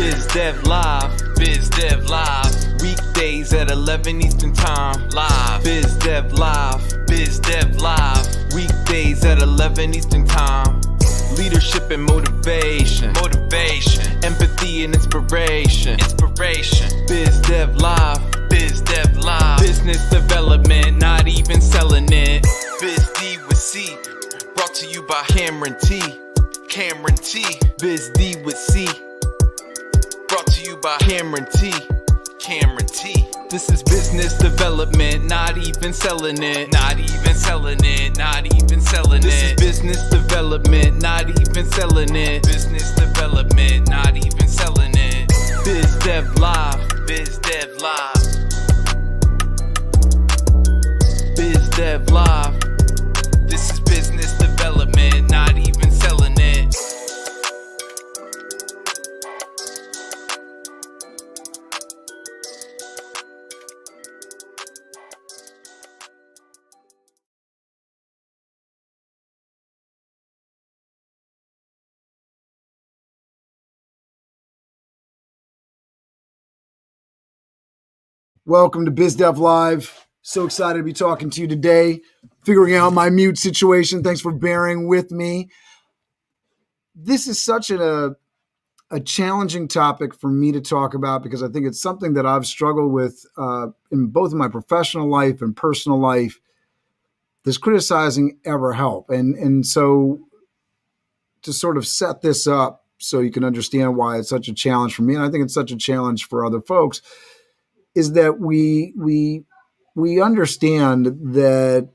Biz Dev Live, Biz Dev Live. Weekdays at 11 Eastern Time, live. Biz Dev Live, Biz Dev Live. Weekdays at 11 Eastern Time. Leadership and motivation, empathy and inspiration, Biz Dev Live, Biz Dev Live. Business development, not even selling it. Biz D with C, brought to you by Cameron T. Biz D with C, brought to you by Cameron T. This is business development, not even selling it. This is business development, not even selling it. Biz Dev Live, Biz Dev Live. Biz Dev Live. This is business development, not even selling it. Welcome to Biz Dev Live. So excited to be talking to you today, figuring out my mute situation. Thanks for bearing with me. This is such a challenging topic for me to talk about because I think it's something that I've struggled with in both my professional life and personal life. Does criticizing ever help? And so to sort of set this up so you can understand why it's such a challenge for me, and I think it's such a challenge for other folks, is that we understand that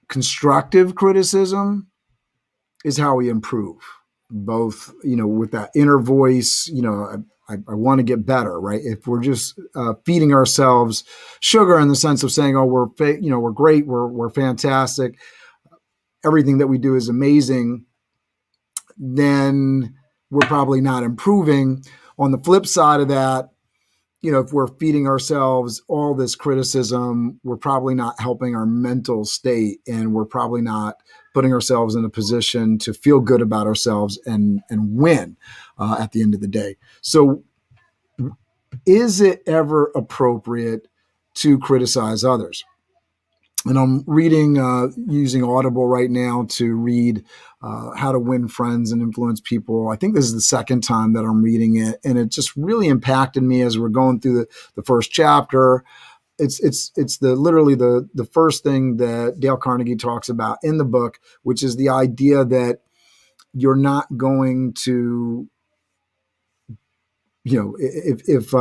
constructive criticism is how we improve, both, with that inner voice, I want to get better, right? If we're just feeding ourselves sugar in the sense of saying, oh, we're great, we're fantastic, everything that we do is amazing, then we're probably not improving. On the flip side of that, if we're feeding ourselves all this criticism, we're probably not helping our mental state, and we're probably not putting ourselves in a position to feel good about ourselves and win at the end of the day. So is it ever appropriate to criticize others? And I'm reading, using Audible right now to read How to Win Friends and Influence People. I think this is the second time that I'm reading it, and it just really impacted me as we're going through the first chapter. It's literally the first thing that Dale Carnegie talks about in the book, which is the idea that you're not going to, if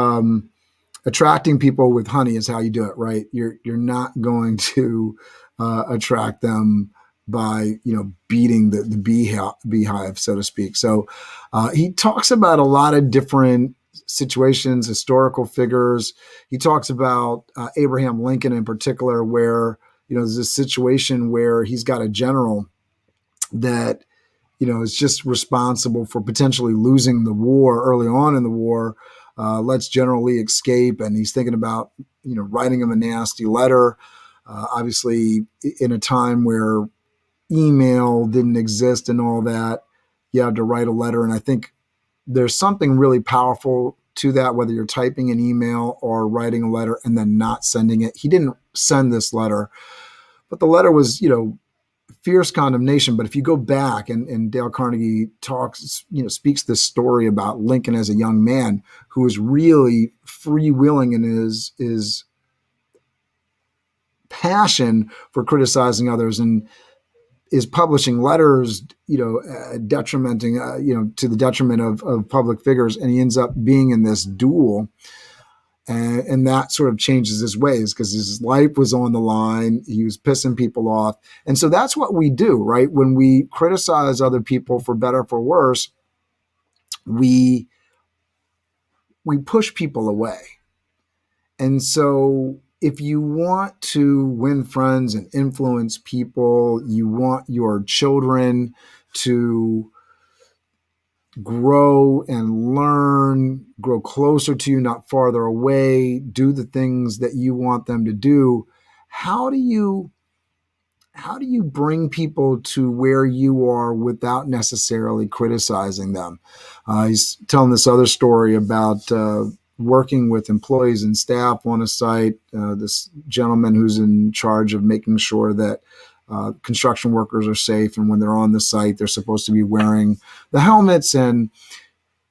attracting people with honey is how you do it, right? You're not going to attract them by, beating the beehive, so to speak. So he talks about a lot of different situations, historical figures. He talks about Abraham Lincoln in particular, where, there's a situation where he's got a general that, is just responsible for potentially losing the war early on in the war. Lets General Lee escape, and he's thinking about, writing him a nasty letter. Obviously, in a time where email didn't exist and all that, you had to write a letter. And I think there's something really powerful to that, whether you're typing an email or writing a letter and then not sending it. He didn't send this letter, but the letter was, fierce condemnation. But if you go back and Dale Carnegie speaks this story about Lincoln as a young man who was really freewheeling in his passion for criticizing others, and is publishing letters, detrimenting, to the detriment of public figures. And he ends up being in this duel. And that sort of changes his ways because his life was on the line. He was pissing people off. And so that's what we do, right? When we criticize other people, for better or for worse, we push people away. And so if you want to win friends and influence people, you want your children to grow and learn, grow closer to you, not farther away, do the things that you want them to do. How do you how do you bring people to where you are without necessarily criticizing them? He's telling this other story about working with employees and staff on a site. This gentleman who's in charge of making sure that construction workers are safe, and when they're on the site, they're supposed to be wearing the helmets. And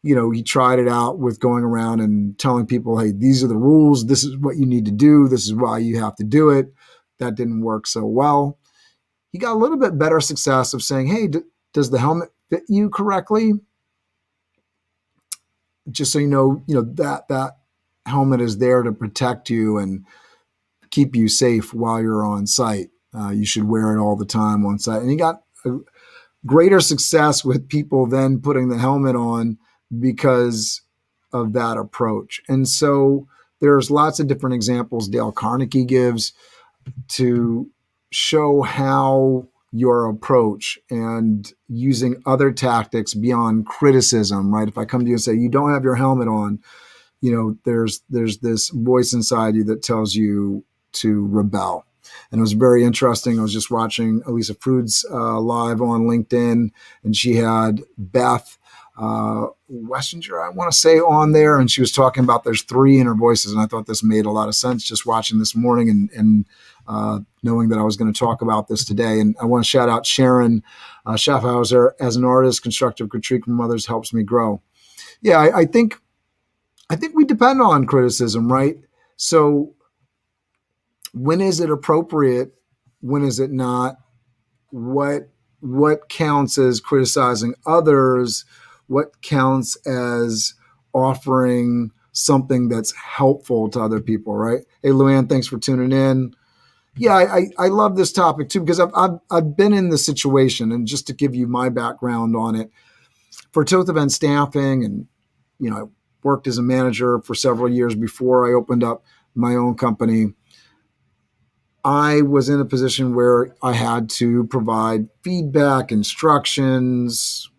he tried it out with going around and telling people, hey, these are the rules. This is what you need to do. This is why you have to do it. That didn't work so well. He got a little bit better success of saying, hey, does the helmet fit you correctly? Just so you know that helmet is there to protect you and keep you safe while you're on site. You should wear it all the time on site. And he got a greater success with people then putting the helmet on because of that approach. And so there's lots of different examples Dale Carnegie gives to show how your approach and using other tactics beyond criticism, right? If I come to you and say, you don't have your helmet on, there's this voice inside you that tells you to rebel. And it was very interesting. I was just watching Elisa Frood's live on LinkedIn, and she had Beth Wessinger, I want to say, on there, and she was talking about there's three inner voices, and I thought this made a lot of sense just watching this morning and knowing that I was going to talk about this today. And I want to shout out Sharon Schaffhauser. As an artist, constructive critique from others helps me grow. Yeah, I think we depend on criticism, right? So when is it appropriate? When is it not? What counts as criticizing others? What counts as offering something that's helpful to other people, right? Hey, Luann, thanks for tuning in. Yeah, I love this topic too, because I've been in the situation, and just to give you my background on it, for Toth event staffing, and I worked as a manager for several years before I opened up my own company. I was in a position where I had to provide feedback, instructions,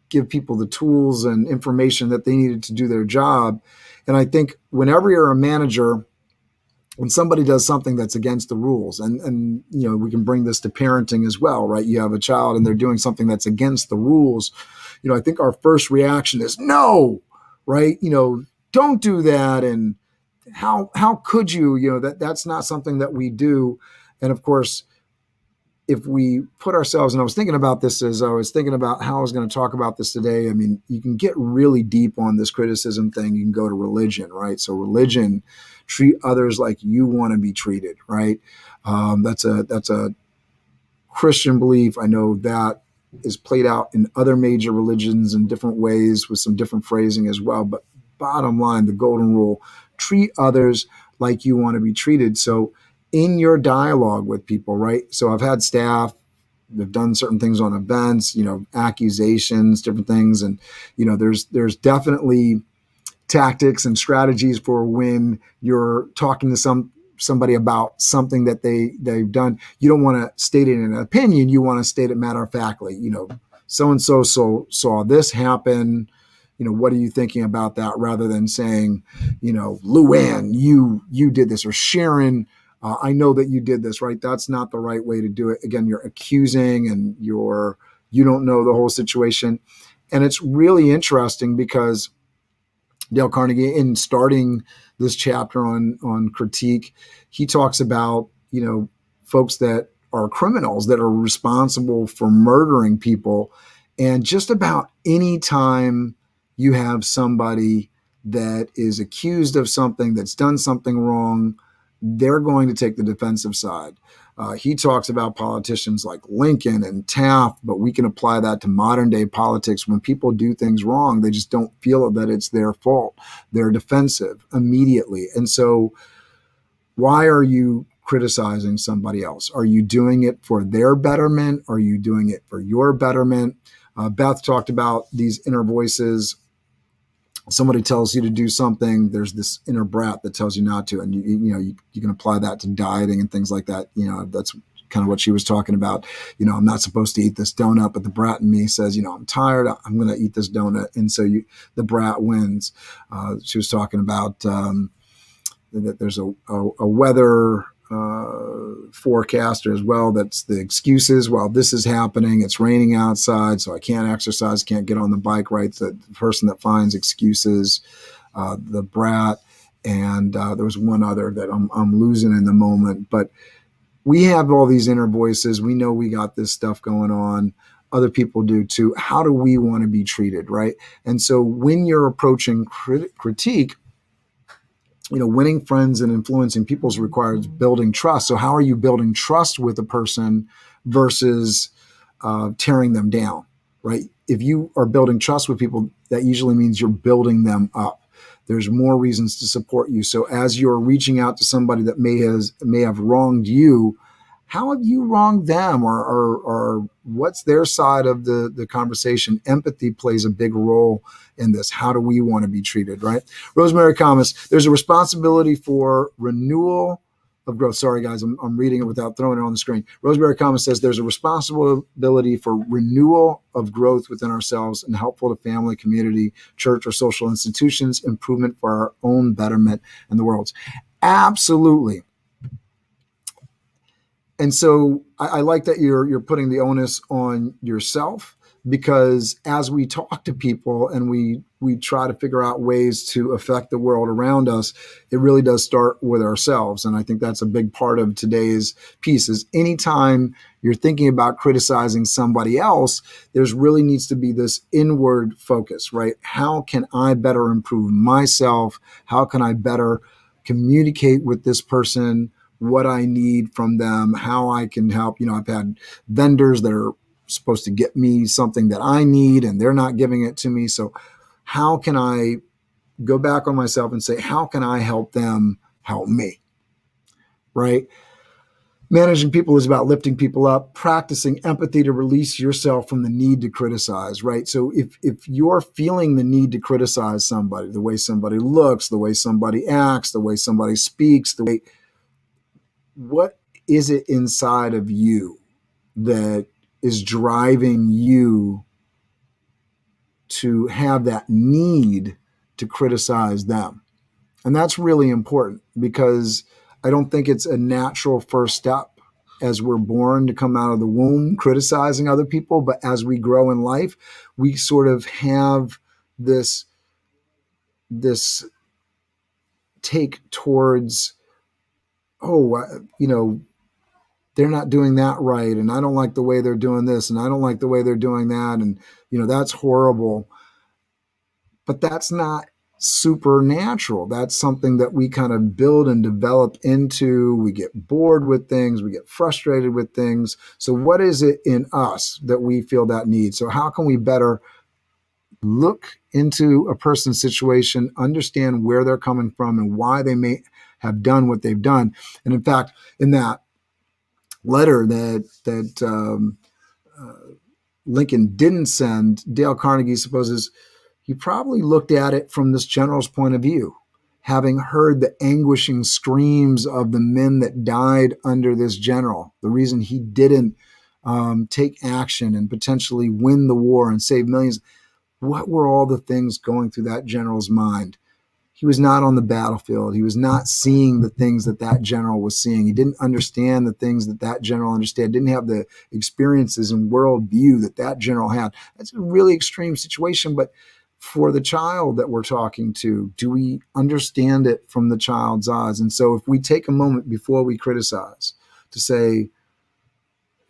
give people the tools and information that they needed to do their job. And I think whenever you're a manager, when somebody does something that's against the rules, and we can bring this to parenting as well, right? You have a child and they're doing something that's against the rules. I think our first reaction is no, right? Don't do that. And how could you, that's not something that we do. And of course, if we put ourselves, and I was thinking about this as I was thinking about how I was going to talk about this today. I mean, you can get really deep on this criticism thing. You can go to religion, right? So religion, treat others like you want to be treated, right? That's a Christian belief. I know that is played out in other major religions in different ways with some different phrasing as well. But bottom line, the golden rule, treat others like you want to be treated. So in your dialogue with people, right? So I've had staff, they've done certain things on events, accusations, different things. And, there's definitely tactics and strategies for when you're talking to somebody about something that they've done. You don't want to state it in an opinion. You want to state it matter-of-factly. So-and-so saw this happen. What are you thinking about that? Rather than saying, Luann, you did this, or Sharon, I know that you did this, right? That's not the right way to do it. Again, you're accusing, and you don't know the whole situation. And it's really interesting because Dale Carnegie, in starting this chapter on critique, he talks about, folks that are criminals that are responsible for murdering people. And just about any time you have somebody that is accused of something, that's done something wrong, they're going to take the defensive side. He talks about politicians like Lincoln and Toth, but we can apply that to modern day politics. When people do things wrong, they just don't feel that it's their fault. They're defensive immediately. And so why are you criticizing somebody else? Are you doing it for their betterment? Are you doing it for your betterment? Beth talked about these inner voices. Somebody tells you to do something, there's this inner brat that tells you not to. And you can apply that to dieting and things like that. That's kind of what she was talking about. I'm not supposed to eat this donut, but the brat in me says, I'm tired, I'm going to eat this donut. And so the brat wins. She was talking about that there's a weather forecaster as well. That's the excuses. Well, this is happening. It's raining outside, so I can't exercise, can't get on the bike, right? The person that finds excuses, the brat, and there was one other that I'm losing in the moment. But we have all these inner voices. We know we got this stuff going on. Other people do too. How do we want to be treated, right? And so when you're approaching critique, winning friends and influencing people requires building trust. So how are you building trust with a person versus tearing them down, right? If you are building trust with people, that usually means you're building them up. There's more reasons to support you. So as you're reaching out to somebody that may have wronged you, how have you wronged them, or what's their side of the conversation? Empathy plays a big role in this. How do we want to be treated, right? Rosemary comments, there's a responsibility for renewal of growth. Sorry, guys, I'm reading it without throwing it on the screen. Rosemary comments says there's a responsibility for renewal of growth within ourselves and helpful to family, community, church, or social institutions, improvement for our own betterment and the world's. Absolutely. And so I like that you're putting the onus on yourself, because as we talk to people and we try to figure out ways to affect the world around us, it really does start with ourselves. And I think that's a big part of today's piece is anytime you're thinking about criticizing somebody else, there's really needs to be this inward focus, right? How can I better improve myself? How can I better communicate with this person what I need from them, how I can help? I've had vendors that are supposed to get me something that I need and they're not giving it to me. So how can I go back on myself and say, how can I help them help me? Right? Managing people is about lifting people up, practicing empathy to release yourself from the need to criticize, right? So if you're feeling the need to criticize somebody, the way somebody looks, the way somebody acts, the way somebody speaks, what is it inside of you that is driving you to have that need to criticize them? And that's really important, because I don't think it's a natural first step as we're born to come out of the womb criticizing other people. But as we grow in life, we sort of have this take towards, they're not doing that right, and I don't like the way they're doing this, and I don't like the way they're doing that, and that's horrible. But that's not supernatural. That's something that we kind of build and develop into. We get bored with things, we get frustrated with things. So what is it in us that we feel that need? So how can we better look into a person's situation, understand where they're coming from and why they may have done what they've done? And in fact, in that letter that Lincoln didn't send, Dale Carnegie supposes he probably looked at it from this general's point of view, having heard the anguishing screams of the men that died under this general. The reason he didn't take action and potentially win the war and save millions. What were all the things going through that general's mind? He was not on the battlefield. He was not seeing the things that general was seeing. He didn't understand the things that general understood, didn't have the experiences and worldview that general had. That's a really extreme situation. But for the child that we're talking to, do we understand it from the child's eyes? And so if we take a moment before we criticize to say,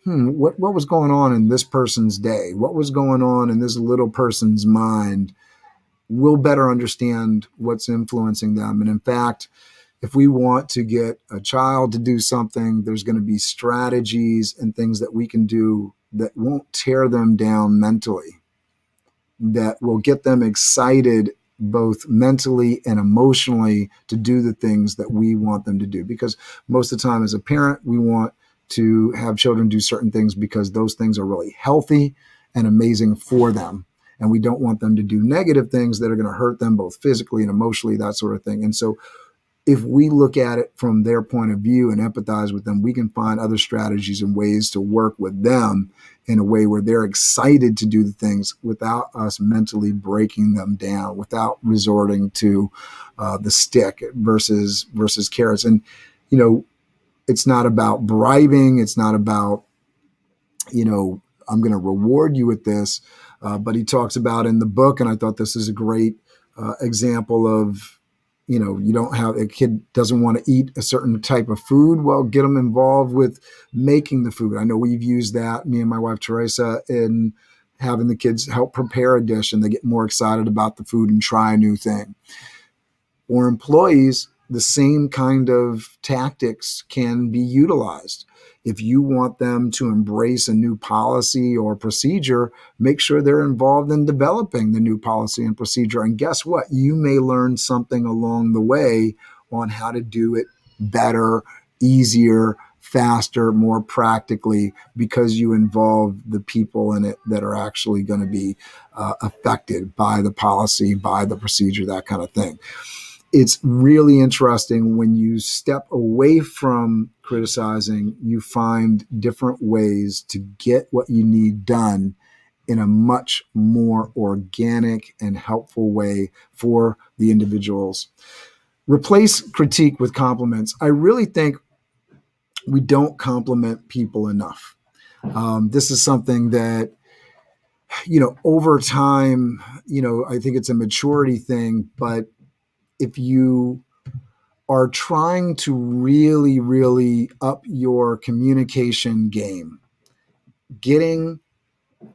what was going on in this person's day? What was going on in this little person's mind? We'll better understand what's influencing them. And in fact, if we want to get a child to do something, there's going to be strategies and things that we can do that won't tear them down mentally, that will get them excited both mentally and emotionally to do the things that we want them to do. Because most of the time as a parent, we want to have children do certain things because those things are really healthy and amazing for them. And we don't want them to do negative things that are going to hurt them both physically and emotionally, that sort of thing. And so if we look at it from their point of view and empathize with them, we can find other strategies and ways to work with them in a way where they're excited to do the things without us mentally breaking them down, without resorting to the stick versus carrots. And, it's not about bribing. It's not about, I'm going to reward you with this. But he talks about in the book, and I thought this is a great example of, you don't have a kid doesn't want to eat a certain type of food. Well, get them involved with making the food. I know we've used that, me and my wife, Teresa, in having the kids help prepare a dish, and they get more excited about the food and try a new thing. Or employees, the same kind of tactics can be utilized. If you want them to embrace a new policy or procedure, make sure they're involved in developing the new policy and procedure. And guess what? You may learn something along the way on how to do it better, easier, faster, more practically, because you involve the people in it that are actually going to be affected by the policy, by the procedure, that kind of thing. It's really interesting when you step away from criticizing, you find different ways to get what you need done in a much more organic and helpful way for the individuals. Replace critique with compliments. I really think we don't compliment people enough. This is something that, over time, I think it's a maturity thing, but if you are trying to really, really up your communication game, getting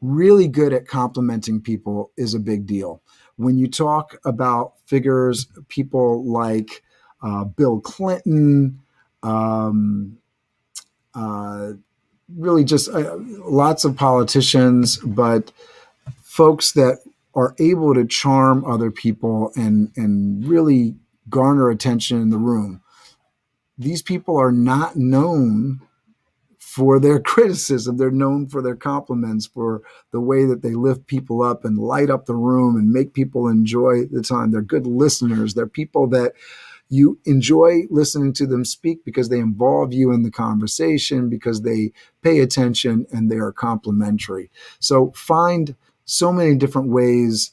really good at complimenting people is a big deal. When you talk about figures, people like Bill Clinton, really just lots of politicians, but folks that are able to charm other people and really garner attention in the room. These people are not known for their criticism. They're known for their compliments, for the way that they lift people up and light up the room and make people enjoy the time. They're good listeners. They're people that you enjoy listening to them speak because they involve you in the conversation, because they pay attention and they are complimentary. So find so many different ways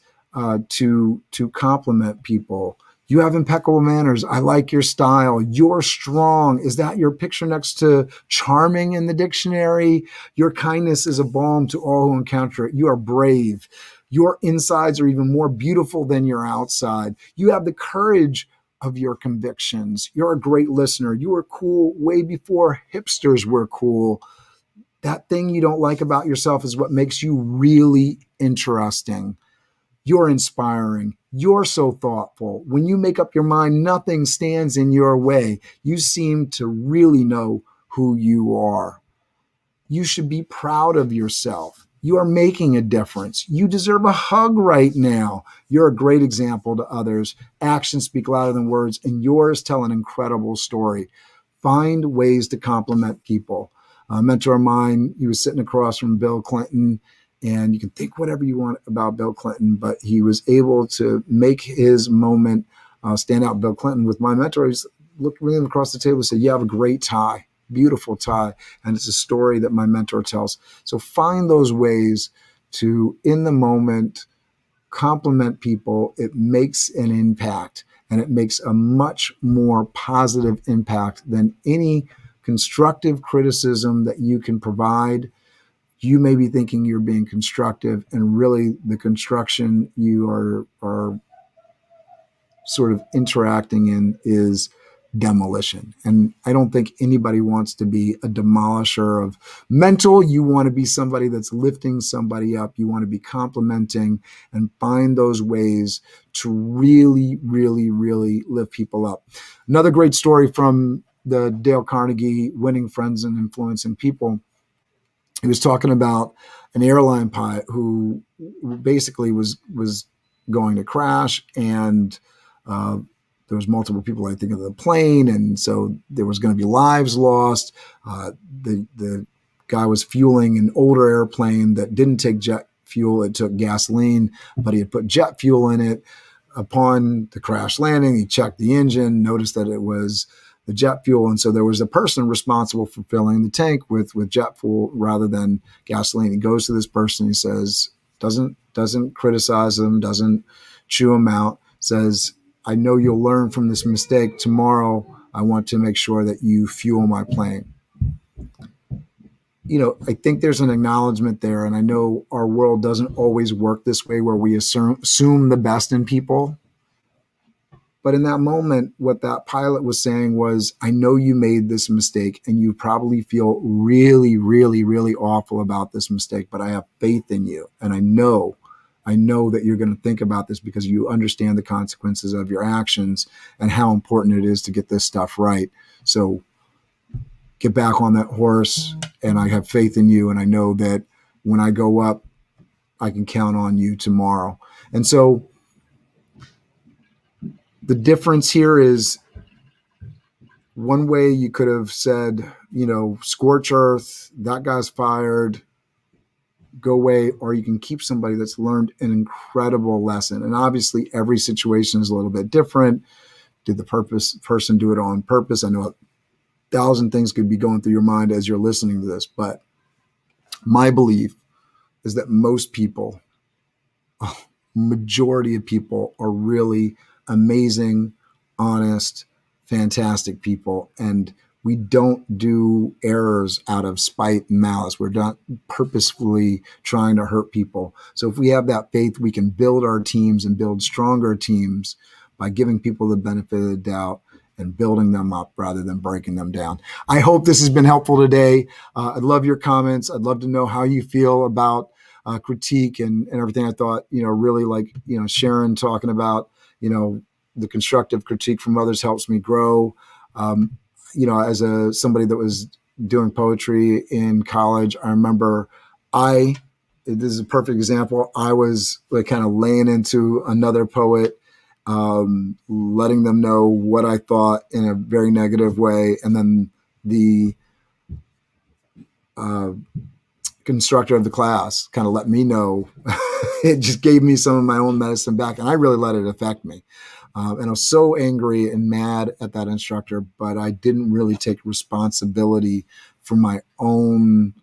to compliment people. You have impeccable manners. I like your style. You're strong. Is that your picture next to charming in the dictionary? Your kindness is a balm to all who encounter it. You are brave. Your insides are even more beautiful than your outside. You have the courage of your convictions. You're a great listener. You were cool way before hipsters were cool. That thing you don't like about yourself is what makes you really interesting. You're inspiring. You're so thoughtful. When you make up your mind, nothing stands in your way. You seem to really know who you are. You should be proud of yourself. You are making a difference. You deserve a hug right now. You're a great example to others. Actions speak louder than words, and yours tell an incredible story. Find ways to compliment people. A mentor of mine, he was sitting across from Bill Clinton, and you can think whatever you want about Bill Clinton, but he was able to make his moment stand out. Bill Clinton, with my mentor, he looked really across the table and said, "You have a great tie, beautiful tie." And it's a story that my mentor tells. So find those ways to, in the moment, compliment people. It makes an impact, and it makes a much more positive impact than any constructive criticism that you can provide. You may be thinking you're being constructive, and really the construction you are sort of interacting in is demolition. And I don't think anybody wants to be a demolisher of mental. You want to be somebody that's lifting somebody up. You want to be complimenting, and find those ways to really, really, really lift people up. Another great story from the Dale Carnegie Winning Friends and Influencing People. He was talking about an airline pilot who basically was going to crash, and there was multiple people, I think, on the plane, and so there was going to be lives lost. The guy was fueling an older airplane that didn't take jet fuel; it took gasoline, but he had put jet fuel in it. Upon the crash landing, he checked the engine, noticed that it was the jet fuel. And so there was a person responsible for filling the tank with jet fuel rather than gasoline. He goes to this person, he says, doesn't criticize him, doesn't chew him out, says, "I know you'll learn from this mistake. Tomorrow I want to make sure that you fuel my plane. I think there's an acknowledgement there, and I know our world doesn't always work this way where we assume the best in people. But in that moment, what that pilot was saying was, I know you made this mistake and you probably feel really, really, really awful about this mistake, but I have faith in you. And I know that you're going to think about this because you understand the consequences of your actions and how important it is to get this stuff right. So get back on that horse, and I have faith in you. And I know that when I go up, I can count on you tomorrow. And so the difference here is, one way you could have said, scorch earth, that guy's fired, go away, or you can keep somebody that's learned an incredible lesson. And obviously every situation is a little bit different. Did the person do it on purpose? I know 1,000 things could be going through your mind as you're listening to this, but my belief is that most people, majority of people, are really amazing, honest, fantastic people. And we don't do errors out of spite and malice. We're not purposefully trying to hurt people. So if we have that faith, we can build our teams and build stronger teams by giving people the benefit of the doubt and building them up rather than breaking them down. I hope this has been helpful today. I'd love your comments. I'd love to know how you feel about critique and everything. I thought, really like, Sharon talking about, the constructive critique from others helps me grow. As somebody that was doing poetry in college, I remember this is a perfect example. I was like kind of laying into another poet, letting them know what I thought in a very negative way. And then the constructor of the class kind of let me know. It just gave me some of my own medicine back, and I really let it affect me. And I was so angry and mad at that instructor, but I didn't really take responsibility for my own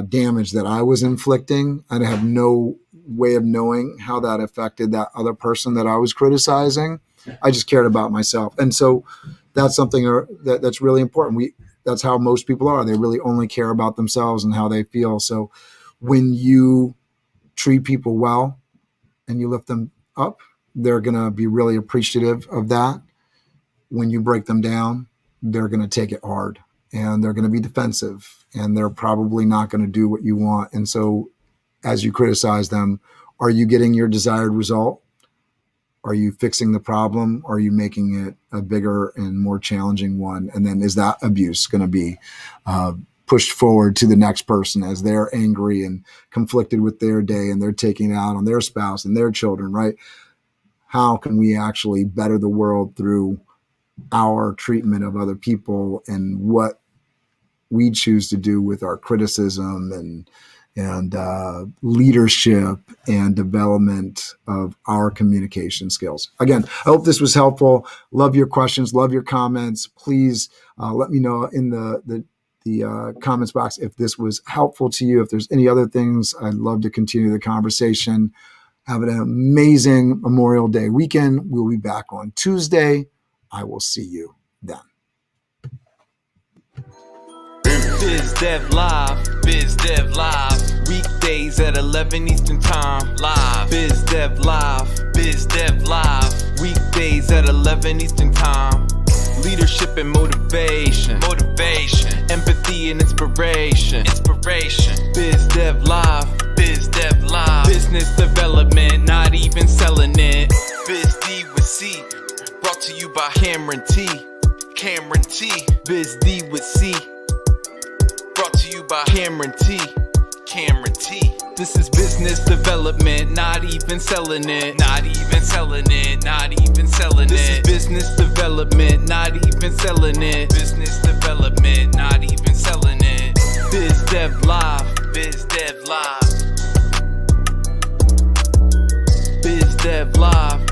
damage that I was inflicting. I have no way of knowing how that affected that other person that I was criticizing. I just cared about myself. And so that's something that's really important. That's how most people are. They really only care about themselves and how they feel. So when you treat people well and you lift them up, they're going to be really appreciative of that. When you break them down, they're going to take it hard and they're going to be defensive and they're probably not going to do what you want. And so as you criticize them, are you getting your desired result? Are you fixing the problem? Are you making it a bigger and more challenging one? And then is that abuse going to be pushed forward to the next person as they're angry and conflicted with their day and they're taking it out on their spouse and their children, right? How can we actually better the world through our treatment of other people and what we choose to do with our criticism and leadership and development of our communication skills? Again, I hope this was helpful. Love your questions. Love your comments. Please let me know in the comments box if this was helpful to you. If there's any other things, I'd love to continue the conversation. Have an amazing Memorial Day weekend. We'll be back on Tuesday. I will see you then. Biz Dev Live, Biz Dev Live. Weekdays at 11 Eastern Time, live. Biz Dev Live, Biz Dev Live. Weekdays at 11 Eastern Time. Leadership and motivation, empathy and inspiration, Biz Dev Live, Biz Dev Live. Business development, not even selling it. Biz D with C, brought to you by Cameron T. Biz D with C, brought to you by Cameron T. This is business development, not even selling it. This is business development, not even selling it. Biz Dev Live, Biz Dev Live.